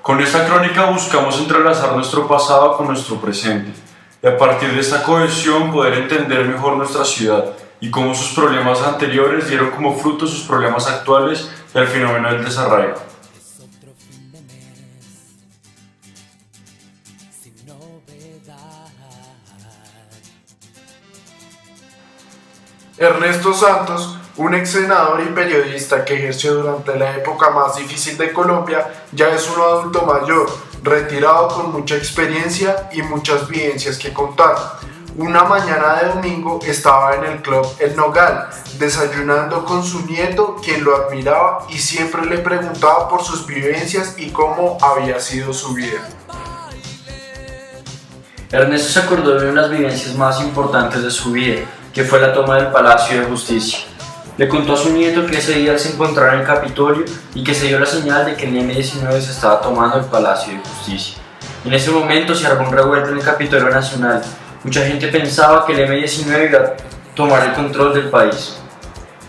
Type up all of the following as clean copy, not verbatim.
Con esta crónica buscamos entrelazar nuestro pasado con nuestro presente y a partir de esta cohesión poder entender mejor nuestra ciudad y cómo sus problemas anteriores dieron como fruto sus problemas actuales y el fenómeno del desarraigo. Ernesto Santos, un ex senador y periodista que ejerció durante la época más difícil de Colombia, ya es un adulto mayor, retirado con mucha experiencia y muchas vivencias que contar. Una mañana de domingo estaba en el club El Nogal, desayunando con su nieto, quien lo admiraba y siempre le preguntaba por sus vivencias y cómo había sido su vida. Ernesto se acordó de una de las vivencias más importantes de su vida, que fue la toma del Palacio de Justicia. Le contó a su nieto que ese día se encontraba en el Capitolio y que se dio la señal de que el M-19 se estaba tomando el Palacio de Justicia. En ese momento se armó un revuelto en el Capitolio Nacional. Mucha gente pensaba que el M-19 iba a tomar el control del país.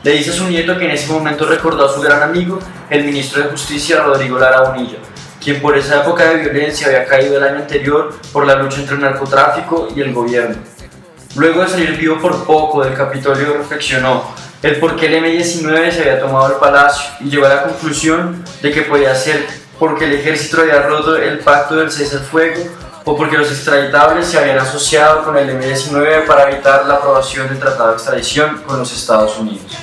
Le dice a su nieto que en ese momento recordó a su gran amigo, el ministro de Justicia Rodrigo Lara Bonilla, quien por esa época de violencia había caído el año anterior por la lucha entre el narcotráfico y el gobierno. Luego de salir vivo por poco del Capitolio, reflexionó el por qué el M-19 se había tomado el palacio y llegó a la conclusión de que podía ser porque el ejército había roto el pacto del cese al fuego o porque los extraditables se habían asociado con el M-19 para evitar la aprobación del tratado de extradición con los Estados Unidos.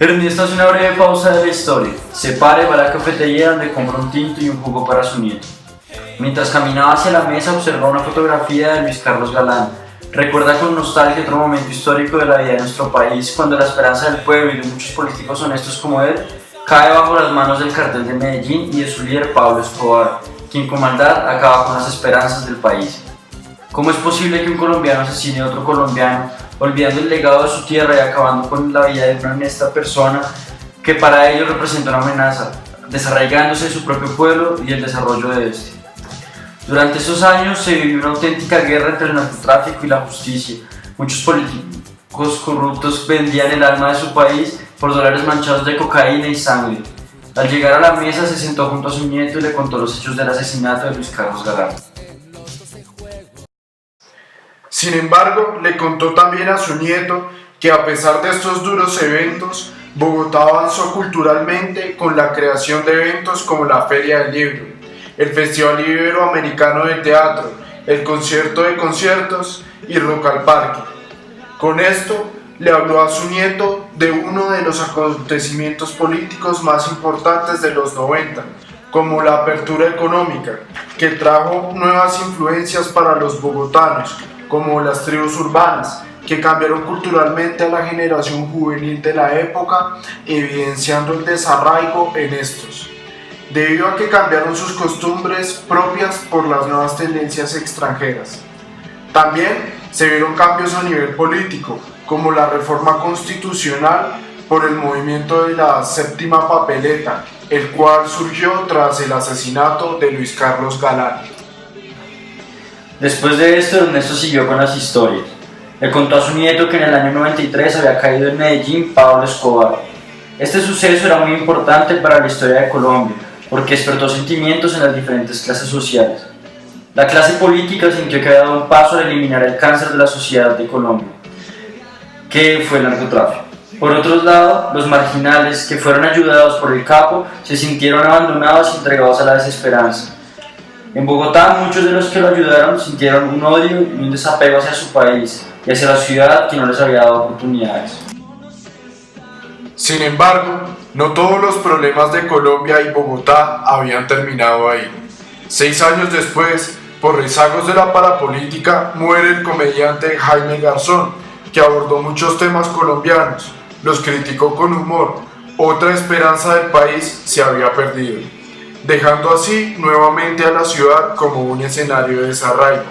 Ernesto hace una breve pausa de la historia, se para y va a la cafetería donde compra un tinto y un jugo para su nieto. Mientras caminaba hacia la mesa observa una fotografía de Luis Carlos Galán. Recuerda con nostalgia otro momento histórico de la vida de nuestro país cuando la esperanza del pueblo y de muchos políticos honestos como él cae bajo las manos del cartel de Medellín y de su líder Pablo Escobar, quien con maldad acaba con las esperanzas del país. ¿Cómo es posible que un colombiano asesine a otro colombiano, olvidando el legado de su tierra y acabando con la vida de una honesta persona que para ellos representa una amenaza, desarraigándose de su propio pueblo y el desarrollo de este? Durante esos años se vivió una auténtica guerra entre el narcotráfico y la justicia. Muchos políticos corruptos vendían el alma de su país por dólares manchados de cocaína y sangre. Al llegar a la mesa se sentó junto a su nieto y le contó los hechos del asesinato de Luis Carlos Galán. Sin embargo, le contó también a su nieto que a pesar de estos duros eventos, Bogotá avanzó culturalmente con la creación de eventos como la Feria del Libro, el Festival Iberoamericano de Teatro, el Concierto de Conciertos y Rock al Parque. Con esto, le habló a su nieto de uno de los acontecimientos políticos más importantes de los 90, como la apertura económica, que trajo nuevas influencias para los bogotanos, como las tribus urbanas, que cambiaron culturalmente a la generación juvenil de la época, evidenciando el desarraigo en estos, debido a que cambiaron sus costumbres propias por las nuevas tendencias extranjeras. También se vieron cambios a nivel político, como la reforma constitucional por el movimiento de la Séptima Papeleta, el cual surgió tras el asesinato de Luis Carlos Galán. Después de esto, Ernesto siguió con las historias. Le contó a su nieto que en el año 93 había caído en Medellín Pablo Escobar. Este suceso era muy importante para la historia de Colombia, porque despertó sentimientos en las diferentes clases sociales. La clase política sintió que había dado un paso al eliminar el cáncer de la sociedad de Colombia, que fue el narcotráfico. Por otro lado, los marginales, que fueron ayudados por el capo, se sintieron abandonados y entregados a la desesperanza. En Bogotá, muchos de los que lo ayudaron sintieron un odio y un desapego hacia su país y hacia la ciudad que no les había dado oportunidades. Sin embargo, no todos los problemas de Colombia y Bogotá habían terminado ahí. 6 años después, por rezagos de la parapolítica, muere el comediante Jaime Garzón, que abordó muchos temas colombianos, los criticó con humor. Otra esperanza del país se había perdido, dejando así nuevamente a la ciudad como un escenario de desarraigo,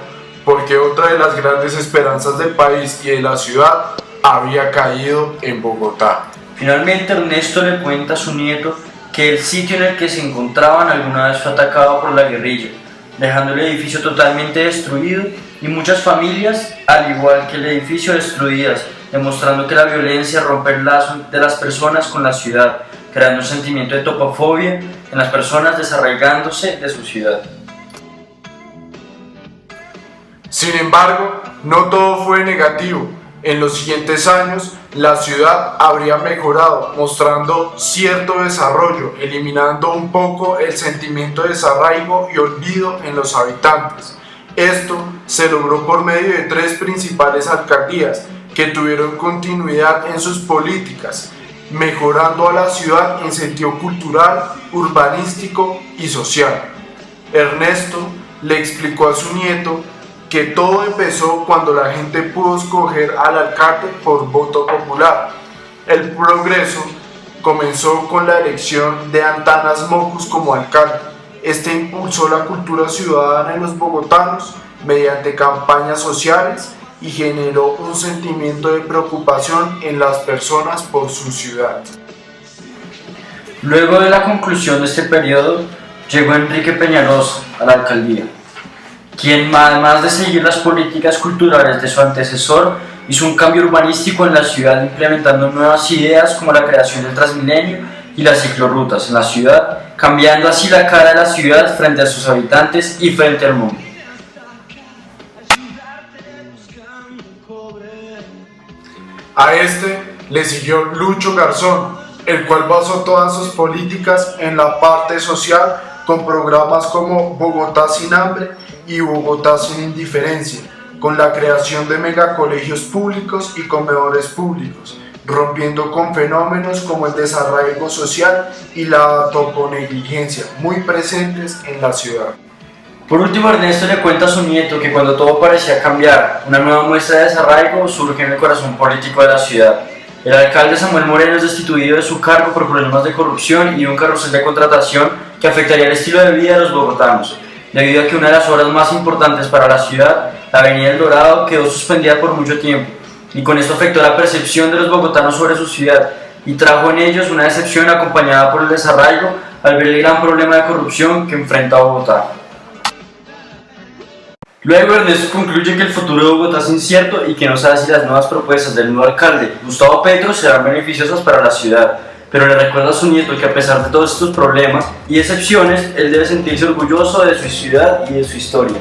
porque otra de las grandes esperanzas del país y de la ciudad había caído en Bogotá. Finalmente, Ernesto le cuenta a su nieto que el sitio en el que se encontraban alguna vez fue atacado por la guerrilla, dejando el edificio totalmente destruido y muchas familias, al igual que el edificio, destruidas demostrando que la violencia rompe el lazo de las personas con la ciudad, creando un sentimiento de topofobia en las personas desarraigándose de su ciudad. Sin embargo, no todo fue negativo. En los siguientes años, la ciudad habría mejorado, mostrando cierto desarrollo, eliminando un poco el sentimiento de desarraigo y olvido en los habitantes. Esto se logró por medio de 3 principales alcaldías que tuvieron continuidad en sus políticas, mejorando a la ciudad en sentido cultural, urbanístico y social. Ernesto le explicó a su nieto que todo empezó cuando la gente pudo escoger al alcalde por voto popular. El progreso comenzó con la elección de Antanas Mockus como alcalde. Este impulsó la cultura ciudadana en los bogotanos mediante campañas sociales y generó un sentimiento de preocupación en las personas por su ciudad. Luego de la conclusión de este periodo, llegó Enrique Peñalosa a la alcaldía, quien, además de seguir las políticas culturales de su antecesor, hizo un cambio urbanístico en la ciudad, implementando nuevas ideas como la creación del Transmilenio y las ciclorrutas en la ciudad, cambiando así la cara de la ciudad frente a sus habitantes y frente al mundo. A este le siguió Lucho Garzón, el cual basó todas sus políticas en la parte social con programas como Bogotá sin hambre y Bogotá sin indiferencia, con la creación de megacolegios públicos y comedores públicos, rompiendo con fenómenos como el desarraigo social y la toponegligencia, muy presentes en la ciudad. Por último, Ernesto le cuenta a su nieto que cuando todo parecía cambiar, una nueva muestra de desarraigo surge en el corazón político de la ciudad. El alcalde Samuel Moreno es destituido de su cargo por problemas de corrupción y un carrusel de contratación que afectaría el estilo de vida de los bogotanos, debido a que una de las obras más importantes para la ciudad, la Avenida El Dorado, quedó suspendida por mucho tiempo, y con esto afectó la percepción de los bogotanos sobre su ciudad, y trajo en ellos una decepción acompañada por el desarraigo al ver el gran problema de corrupción que enfrenta Bogotá. Luego Ernesto concluye que el futuro de Bogotá es incierto y que no sabe si las nuevas propuestas del nuevo alcalde, Gustavo Petro, serán beneficiosas para la ciudad, pero le recuerda a su nieto que a pesar de todos estos problemas y excepciones, él debe sentirse orgulloso de su ciudad y de su historia.